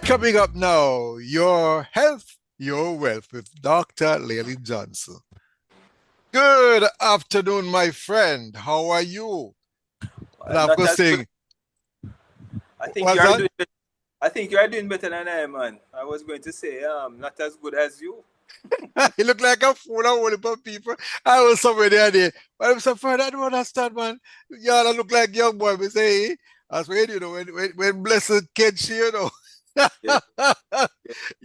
Coming up now, your health, your wealth with Dr. Llewellyn Johnson. Good afternoon, my friend. How are you? And I've Not got as good. saying, I think you what's are that? doing. I think you are doing better than I am, man. I was going to say, not as good as you. You look like a fool. I want to people. I was somewhere there. But I'm so friend, I don't understand, man. Y'all look like young boy. We say, that's when, when blessed kids, Yeah, yeah.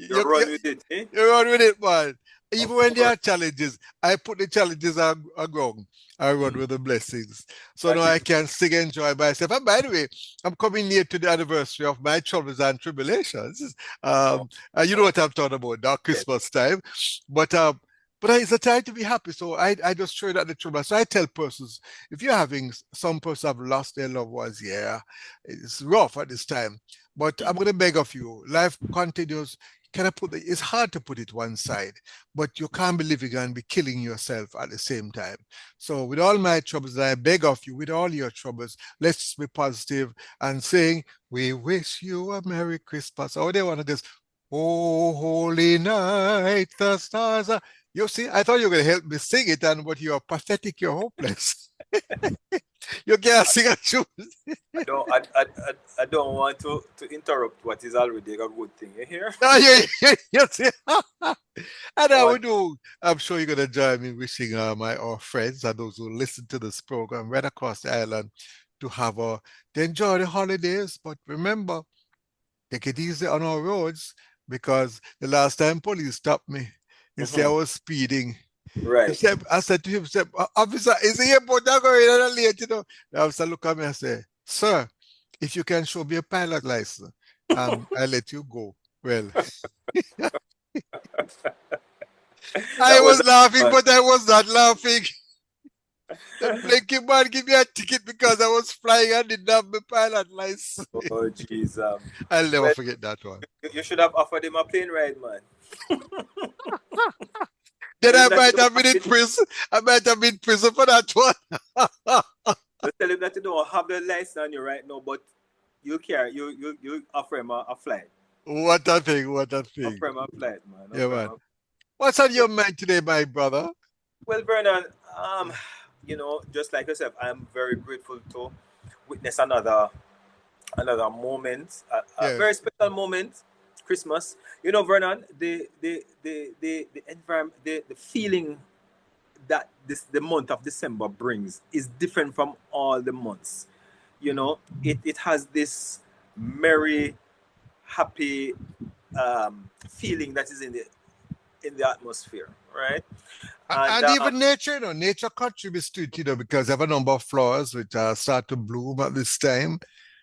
You you, run with it, eh? you run with it, man. Even Of when there course. are challenges, I put the challenges on ground. I run with the blessings. So now That I is can still enjoy myself. And by the way, I'm coming near to the anniversary of my troubles and tribulations. oh, You know oh, what I'm talking about, now yes. Christmas time. But it's a time to be happy. So I just share that the trouble. So I tell persons, if you're having some person have lost their loved ones, yeah, it's rough at this time. But I'm Mm. gonna beg of you, life continues. Can I put it's hard to put it one side, but you can't be living and be killing yourself at the same time. So with all my troubles, I beg of you, with all your troubles, let's be positive and saying, we wish you a Merry Christmas. Or they want to just, oh, holy night, the stars are. You see, I thought you were going to help me sing it, and but you're pathetic, you're hopeless. You can't sing a tune. I don't want to interrupt what is already a good thing. You hear? No, you see. And I Oh, will do. I'm sure you're gonna join me wishing our friends and those who listen to this program right across the island to have to enjoy the holidays. But remember, take it easy on our roads because the last time police stopped me, he said I mhm. was speeding. He Right. said, I said to him, said, officer, is he about to go in and late, The officer look at me and say, sir, if you can show me a pilot license, I let you go. Well, I That was was a laughing, man. but I was not laughing. The blinking man give me a ticket because I was flying and didn't have my pilot license. Oh, jeez. I'll never Well, forget that one. you should have offered him a plane ride, man. Then Tell I him that you might don't have have been in it. prison. I might have been in prison for that one. Just tell him that you don't have the license on you right now, but you care. You offer him a flight. What a thing, what a thing. Offer him a flight, man. Yeah, Offer him man. a. What's on Yeah. your mind today, my brother? Well, Vernon, Yeah. just like yourself, I'm very grateful to witness another moment, a very Yes. special moment, Christmas. Vernon, the environment, the feeling that the month of December brings is different from all the months. Mm. It has this merry, happy feeling that is in the atmosphere, right? And And even nature, nature contributes to it, because I have a number of flowers which start to bloom at this time.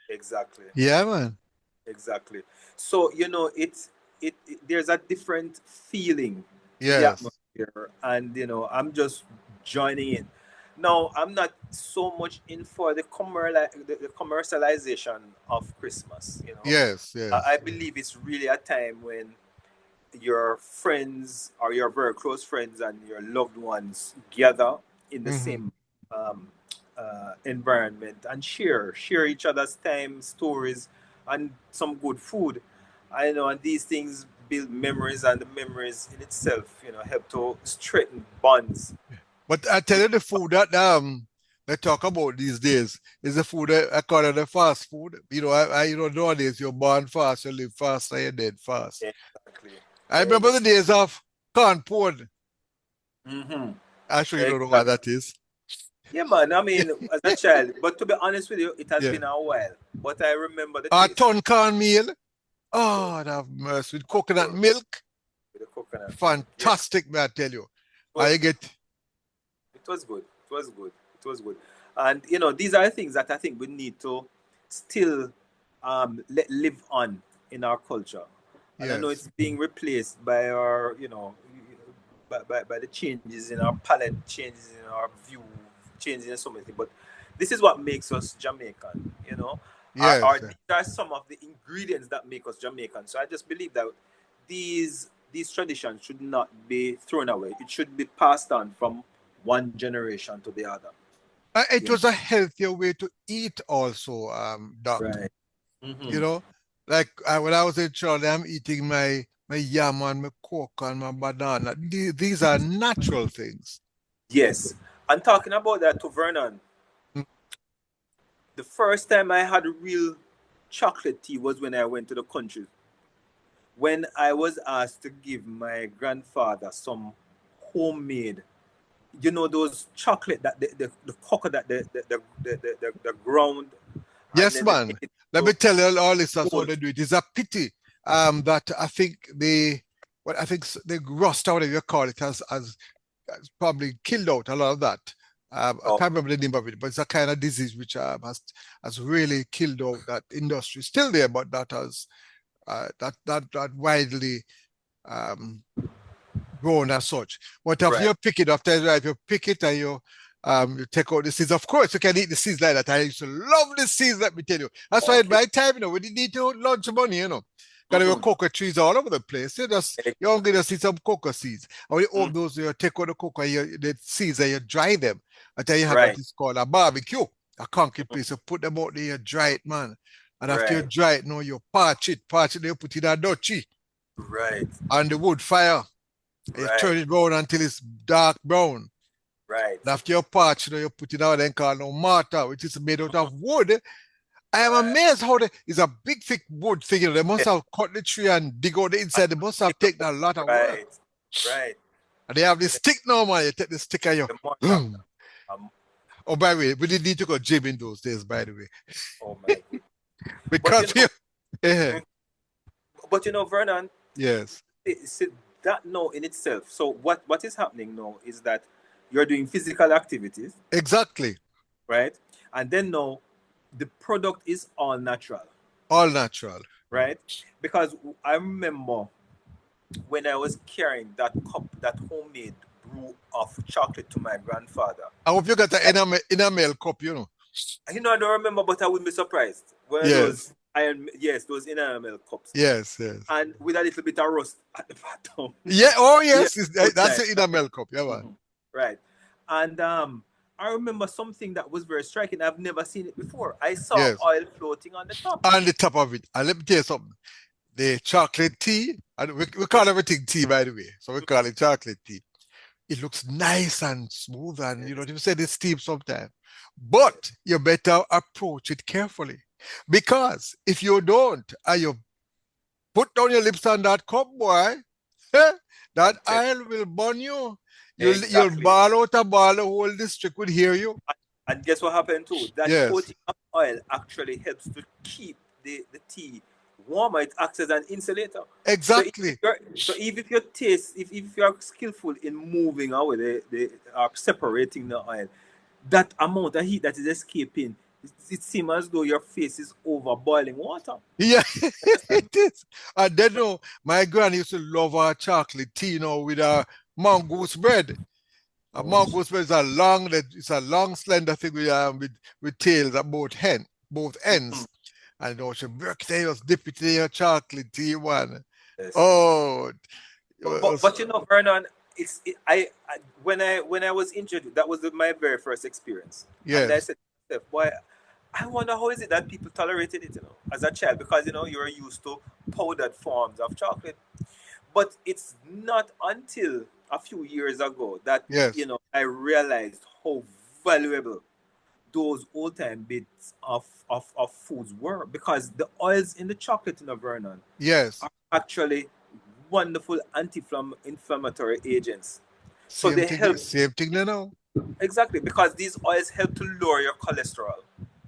exactly, Yeah, man. exactly. So there's a different feeling to the Yes. atmosphere, and I'm just joining in. Now I'm not so much in for the commercialization of Christmas. Yes, I yes. believe it's really a time when your friends or your very close friends and your loved ones gather in the Hmm. same um, environment and share each other's time, stories, and some good food. I know, and these things build memories, and the memories in itself, help to strengthen bonds. But I tell you, the food that they talk about these days is the food that I call it the fast food. Nowadays you're born fast, you live fast, and you're dead fast. Exactly. I remember the Exactly. days of corn porn. Mm-hmm. I'm sure you don't know what Exactly. that is. Yeah, man. I mean, as a child, but to be honest with you, it has Yeah. been a while. But I remember the A taste. ton cornmeal. So, Oh, have mercy. With coconut so milk. with the coconut milk. Yeah, Fantastic, may I tell you. it was I good. get, It was good. It was good. It was good. And these are things that I think we need to still let live on in our culture. And I know yes. it's being replaced by our, by the changes in our palate, changes in our view, changes in so many things. But this is what makes us Jamaican. Yes. These are some of the ingredients that make us Jamaican. So I just believe that these traditions should not be thrown away. It should be passed on from one generation to the other. It You know? was a healthier way to eat also, Doc. Right. You Mm-hmm. know, Like when I was in Charlie, I'm eating my yam and my coke and my banana. These are natural things. Yes. And talking about that to Vernon, Mm. the first time I had real chocolate tea was when I went to the country. When I was asked to give my grandfather some homemade, those chocolate that the cocoa that the ground, and Yes, then they man. make it Let me so tell you all this. That's how gold. they do it. It's a pity that I think the rust, or whatever you call it, has probably killed out a lot of that. I Oh, can't remember the name of it, but it's a kind of disease which has really killed out that industry. Still there, but that has that widely um, grown as such. But if right. you pick it after if you pick it and you take out the seeds, of course you can eat the seeds like that. I used to love the seeds, let me tell you. That's why at Okay. my time, we didn't need to launch money, Got your Mm-mm. cocoa trees all over the place. You only just see some cocoa seeds. And when you Mm, open those, you take out the cocoa, the seeds, and you dry them. I tell you how that right. is called a barbecue, a concrete place. You put them out there, you dry it, man. And after you Right. dry it, now you parch it, you put it in a dutchie Right. on the wood fire. And you Right. turn it brown until it's dark brown. Right. And after you parch, you put it out and called no mortar, which is made out of wood. I am Right. amazed how it's a big thick wood thing. They must have cut the tree and dig out the inside. They must have taken a lot of work. Right. Right. And they have this The, stick now, man. You take the stick and you. the mortar. Um, Oh, by the way, we didn't need to go gym in those days, by the way. oh my goodness. But Because you, yeah, mm, Vernon, yes, it's that now in itself. So what is happening now is that you're doing physical activities, exactly. right? And then now the product is all natural, All natural. right? Because I remember when I was carrying that cup, that homemade brew of chocolate to my grandfather. I hope you got an I, enamel cup. I don't remember, but I would be surprised. One of those Yes, iron, yes, those enamel cups, yes, yes. and with a little bit of rust at the bottom. Yeah, oh Yeah, yes, good that's time. the enamel cup. Yeah, man. Mhm. Right. And I remember something that was very striking. I've never seen it before. I saw Yes. oil floating on the top. On the top of it. And let me tell you something. The chocolate tea, and we call everything tea, by the way. So we call it chocolate tea. It looks nice and smooth, and Yes, you said it's steep sometimes. yes, But you better approach it carefully. Because if you don't, and you put down your lips on that cup, boy, that I'm telling oil will burn you. You'll exactly. ball out a ball, the whole district would hear you. And guess what happened too? That Yes, coating of oil actually helps to keep the tea warmer. It acts as an insulator. So exactly. if your taste, if you're skillful in moving away separating the oil, that amount of heat that is escaping, it seems as though your face is over boiling water. Yeah, it is. And then, my granny used to love her chocolate tea, with a mongoose bread. A Mm. mongoose bread it's a long, slender thing with tails at both Mm. ends. And she work there, just dip it in your chocolate tea one. Yes. Oh, But, but, but Vernon, I when I was injured, that was my very first experience, and I yes, said to myself, boy, I wonder how is it that people tolerated it, as a child, because you're used to powdered forms of chocolate. But it's not until a few years ago that yes, I realized how valuable those old time bits of foods were, because the oils in the chocolate in the Vernon yes. are actually wonderful anti-inflammatory agents. So Same they thing, help, same thing, exactly, because these oils help to lower your cholesterol.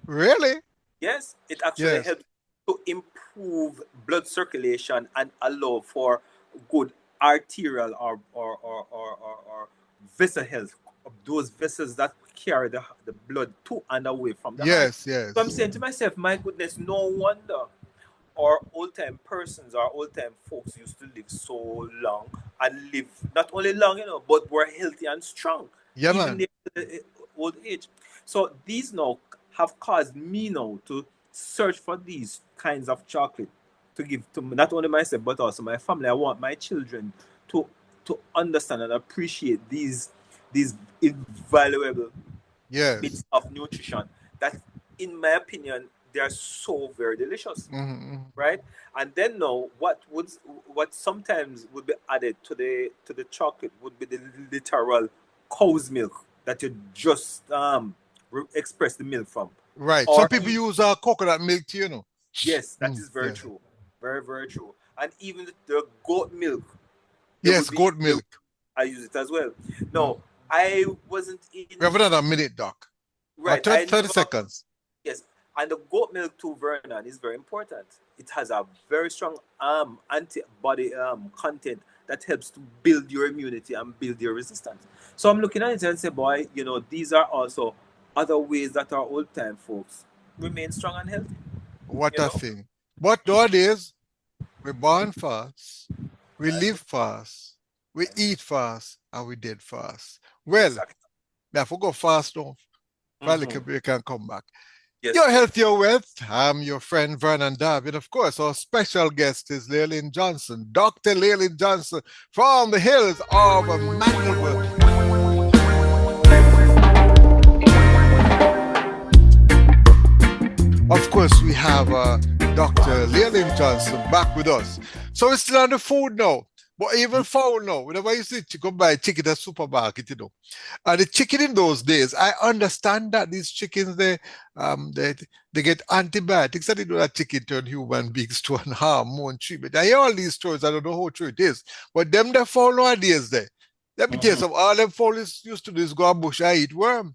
Really? Yes, it actually Yes, helps to improve blood circulation and allow for good arterial or vessel health, those vessels that carry the blood to and away from the heart. yes, So I'm yes, saying to myself, my goodness, no wonder our old time persons, our old time folks used to live so long and live not only long, but were healthy and strong, yeah, even man. in the old age. So these now have caused me now to search for these kinds of chocolate to give to not only myself but also my family. I want my children to understand and appreciate these invaluable Yes, bits of nutrition that, in my opinion, they are so very delicious, Mm-hmm. right? And then now, what sometimes would be added to the chocolate would be the literal cow's milk that you just express the milk from, Right. Some or people use coconut milk too, you know. yes, that Mm, is very yeah. true, very very true. And even the goat milk, there Yes, would be goat milk. I use it as well. Mm. No, I wasn't We have in another minute, Doc. Or right. 30, I 30 never seconds. yes, and the goat milk too, Vernon, is very important. It has a very strong antibody content that helps to build your immunity and build your resistance. So I'm looking at it and say, boy, you know, these are also other ways that our old time folks remain strong and healthy. What You a know, thing. But nowadays, we born fast, we live fast, we eat fast, and we dead fast. Well, exactly. I forgot fast now. Finally, Mm-hmm. we can come back. Yes, Your sir. health, your wealth. I'm your friend Vernon David. Of course, our special guest is Llewellyn Johnson, Dr. Llewellyn Johnson from the hills of Mandelville. Of course, we have Dr. Llewellyn Johnson back with us. So we're still on the food now. But even fowl now, whenever you see chicken, buy chicken at supermarket, you know. And the chicken in those days, I understand that these chickens they get antibiotics and they do that chicken turn human beings to an harm, more treatment. I hear all these stories, I don't know how true it is. But them that fowl nowadays there. Let me tell you Mm-hmm. something, all them fowl used to do is go and bush and eat worm.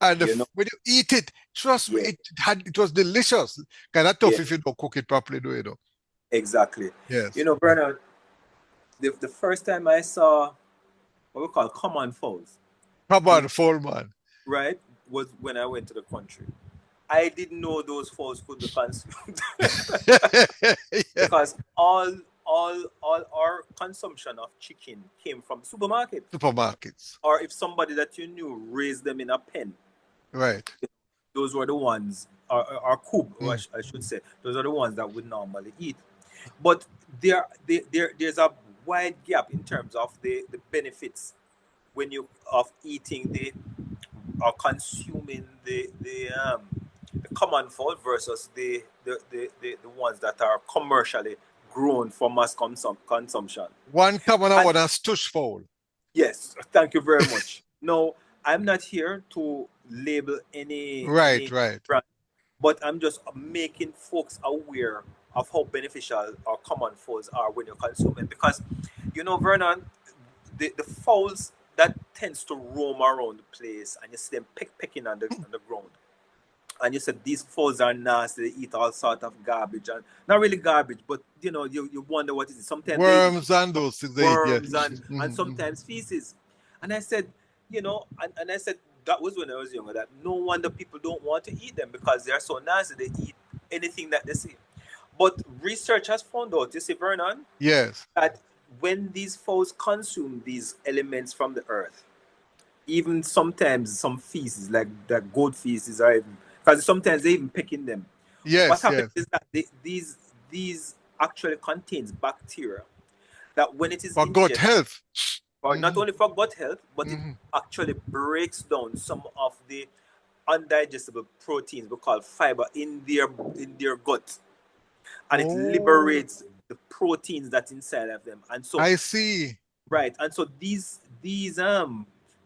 And You know, when you eat it, trust me, yeah, it was delicious. Kind of yeah, tough if you don't cook it properly, do you know? exactly. You Yes. know, Bernard, the first time I saw what we call common fowls Come on, in fowl man. right was when I went to the country. I didn't know those fowls could be consumed Yeah. because all our consumption of chicken came from the supermarket, Supermarkets. or if somebody that you knew raised them in a pen, Right. those were the ones, or coop, or Mm. I should say, those are the ones that would normally eat. But there's a wide gap in terms of the benefits when you of eating the or consuming the common fowl versus the ones that are commercially grown for mass consumption. One common and And one a stush fowl. yes, thank you very much. No, I'm not here to label Right, any right. brand, but I'm just making folks aware of how beneficial our common fowls are when you're consuming. Because, you know, Vernon, the fowls that tends to roam around the place and you see them pecking on the ground. And you said these fowls are nasty, they eat all sort of garbage, and not really garbage, but you know, you wonder what is it. Sometimes they even Worms and those things they eat, yeah. worms and Mhm. sometimes feces. And I said, you know, and I said that was when I was younger, that no wonder people don't want to eat them because they are so nasty, they eat anything that they see. But research has found out, you see, Vernon, Yes. that when these fowls consume these elements from the earth, even sometimes some feces, like that goat feces, are even because sometimes they even pick in them. What Yes, happens yes. is that these actually contains bacteria that when it is For gut ingested, health. or not Hmm. only for gut health, but it Hmm. actually breaks down some of the undigestible proteins we call fiber in their gut, and it Oh, liberates the proteins that's inside of them. And so I see. right, and so these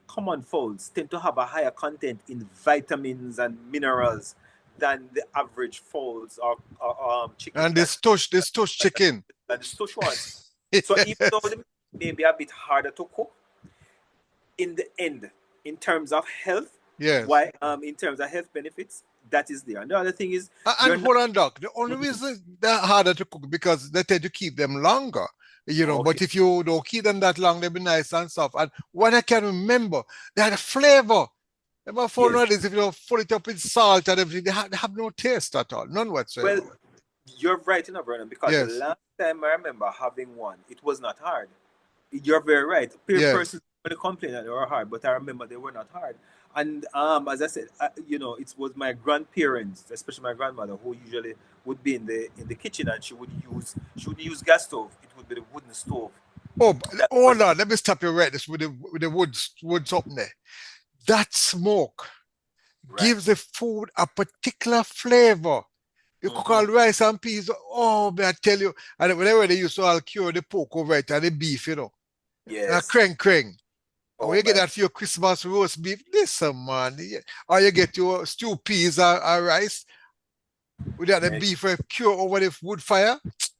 common folds tend to have a higher content in vitamins and minerals than the average folds or chicken And that this tush chicken. the stush ones. So even though they may be a bit harder to cook, in the end, in terms of health, Yes. why in terms of health benefits, that is there. And the other thing is And you're not hold on, Doc. The only reason they're harder to cook because they tend to keep them longer. You know, okay. but if you don't keep them that long, they'll be nice and soft. And what I can remember, they had a flavor. Remember for Yes. nowadays, if you don't fill it up with salt and everything, they have no taste at all, none Well, whatsoever. you're right, you know, Vernon, because the Yes, last time I remember having one, it was not hard. You're very right. yes, Persons going to complain that they were hard, but I remember they were not hard. And as I said, you know, it was my grandparents, especially my grandmother, who usually would be in the kitchen, and she would use gas stove. It would be the wooden stove. Oh, That was hold on. Let me stop you right this with the wood something there. That smoke. Right. gives the food a particular flavor. You cook Mm-hmm. all rice and peas. Oh, may I tell you, and whenever they used to all cure the pork over it and the beef, Yes. creng creng. And Oh when you get my. that for your Christmas roast beef, listen, man. Or you get your stew peas or rice with that Yeah. beef cure over the wood fire.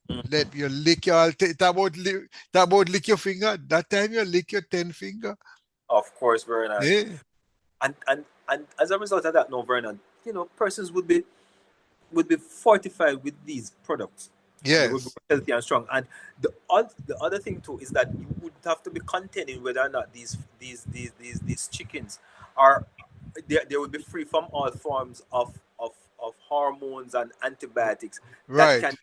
Mhm. Let you lick your that about lick your finger. That time you lick your 10 finger. Of course, Vernon. Yeah. And as a result of that, no, Vernon, persons would be fortified with these products, and they would be Yes. healthy and strong. And the other thing too is that you would have to be contending whether or not these chickens are they would be free from all forms of hormones and antibiotics that Right. can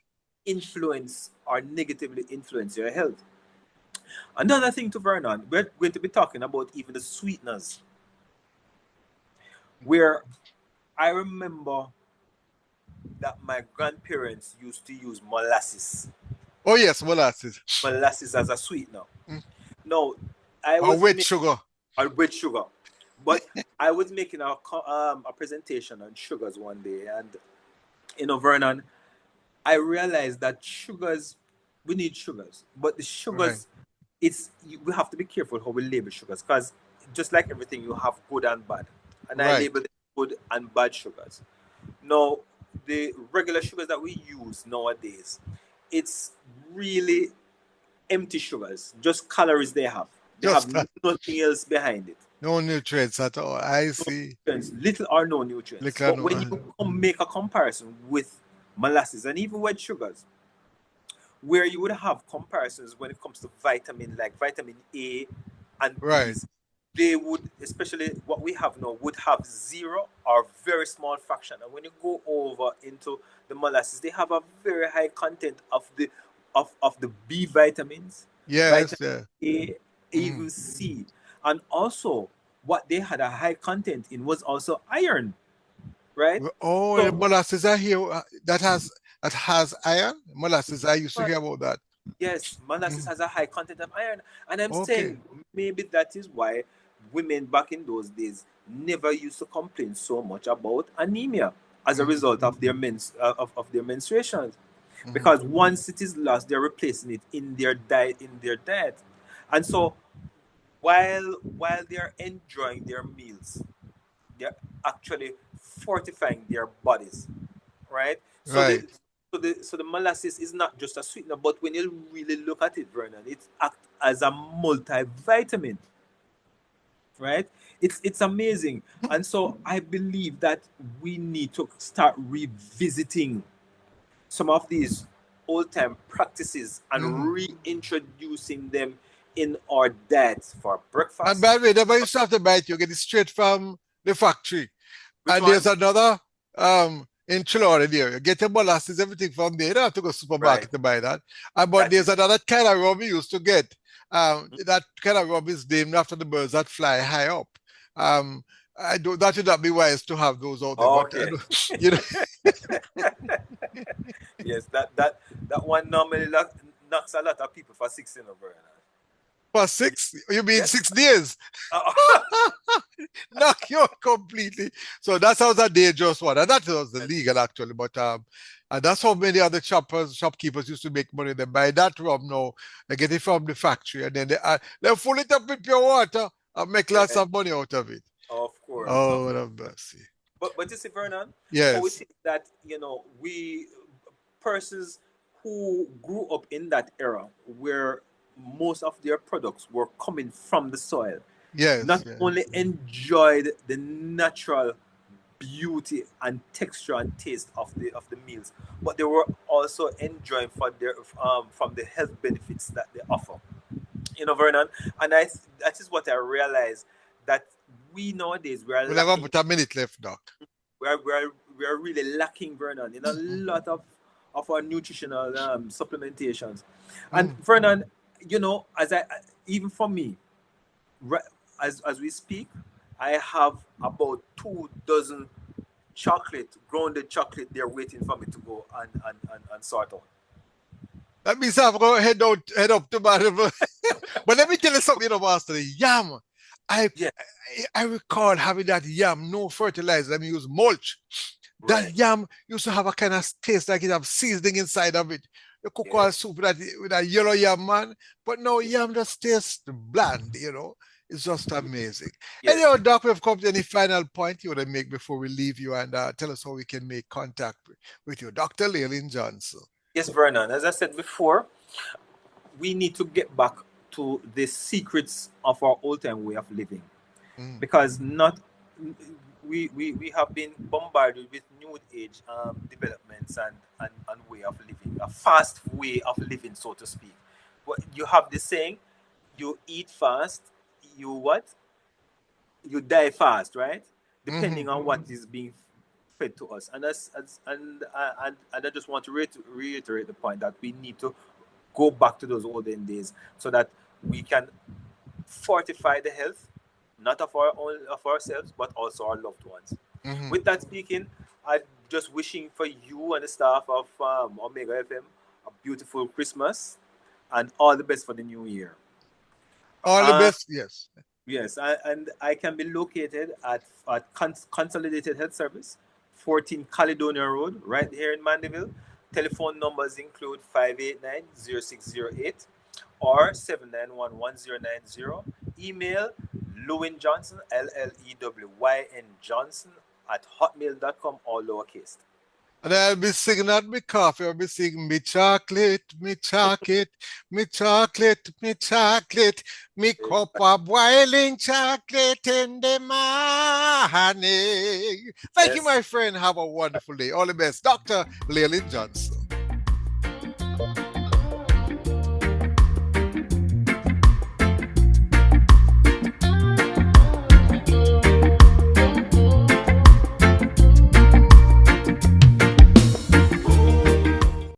influence or negatively influence your health. Another thing to Vernon, we're going to be talking about even the sweeteners, where I remember that my grandparents used to use Oh yes, molasses. molasses as a sweetener. Mm. No, I Or was wet making sugar. with sugar, but I was making a presentation on sugars one day, and Vernon, I realized that sugars, we need sugars, but the Right. sugars, we have to be careful how we label sugars, because just like everything, you have good and bad, and I Right. label the good and bad sugars. Now, the regular sugars that we use nowadays, it's really empty sugars, just calories they have. They have Just that. nothing else behind it. No nutrients at all. I No see. nutrients, little or no nutrients. Liquor But no. when you make a comparison with molasses and even with sugars, where you would have comparisons when it comes to vitamin, like vitamin A and Right. B's, they would, especially what we have now, would have zero or very small fraction. And when you go over into the molasses, they have a very high content of the B vitamins, Yes. vitamin Yeah. A, Mm. even C. And also, what they had a high content in was also iron, right? Oh, the So, molasses I hear that has iron. Molasses I used to hear about that. yes, molasses Mm. has a high content of iron. And I'm Okay. saying maybe that is why women back in those days never used to complain so much about anemia as a Mm. result of of their menstruations. Mm. Because once it is lost, they're replacing it in their diet. And so while they're enjoying their meals, they're actually fortifying their bodies, right? So Right. the molasses is not just a sweetener, but when you really look at it, Vernon, it acts as a multivitamin, right? It's amazing, and so I believe that we need to start revisiting some of these old time practices and Mm. reintroducing them in our diets for And breakfast. by the way, never used to have to buy it. You get it straight from the factory. Which And there's one? another in Chilhowee there. You get your molasses, everything from there. You don't have to go Right. supermarket to buy that. But That there's is another kind of rum you used to get. That kind of rum is named after the birds that fly high up. Um, I do that would not be wise to have those out there, but okay. you know, Yes, that one normally knocks a lot of people for 16 over. for 6, you mean Yes. 6 days? Uh, Knock you out completely. So that's how the dangerous one. And that was the legal actually, but and that's how many other shopkeepers used to make money. They buy that rum now, they get it from the factory, and then they fill it up with pure water and make lots yeah, of money out of it. of course, Oh, of what a mercy. but you see, Vernon, how it Yes, is that we persons who grew up in that era where most of their products were coming from the soil yes, not yeah. only enjoyed the natural beauty and texture and taste of the meals, but they were also enjoying from the health benefits that they offer. Vernon, and that is what I realized, that we nowadays we are We never lacking. put a minute left, Doc. We are really lacking, Vernon, in a lot of our nutritional supplementations. And Mm. Vernon, as even for me, right, as we speak, I have about 2 dozen grounded chocolate there waiting for me to go and sort out. That means I'm going to head up to my. But let me tell you something, Master. Yam. I Yeah, I recall having that yam, no fertilizer, I mean use mulch. That right. yam used to have a kind of taste like it have seasoning inside of it. You cook all Yes. soup with that yellow yam, man. But no, Yeah. yam just tastes bland, you know. It's just amazing. Yes. Anyhow, Doc, we've come to any final point you want to make before we leave you and tell us how we can make contact with you. Dr. Llewellyn Johnson. Yes, Vernon. As I said before, we need to get back to the secrets of our old time way of living, Mm, because not we have been bombarded with new age developments and way of living, a fast way of living, so to speak. But you have the saying, you eat fast, you what? You die fast, right? mm-hmm, Depending on what is being fed to us. And and I just want to reiterate the point that we need to go back to those olden days so that we can fortify the health, not of our own of ourselves, but also our loved ones. mm-hmm. With that speaking, I'm just wishing for you and the staff of Omega FM a beautiful Christmas and all the best for the new year. All the Uh, best, yes. yes, and I can be located at Consolidated Health Service, 14 Caledonia Road, right here in Mandeville. Telephone numbers include 589-0608 or 791-1090. Email Lewin Johnson, Llewyn Johnson at hotmail.com, all lowercase. And I'll be singing at me coffee. I'll be singing me chocolate, me chocolate, me chocolate, me chocolate, me cup of boiling chocolate in the morning. Thank you, Yes. my friend. Have a wonderful day. All the best. Dr. Llewellyn Johnson.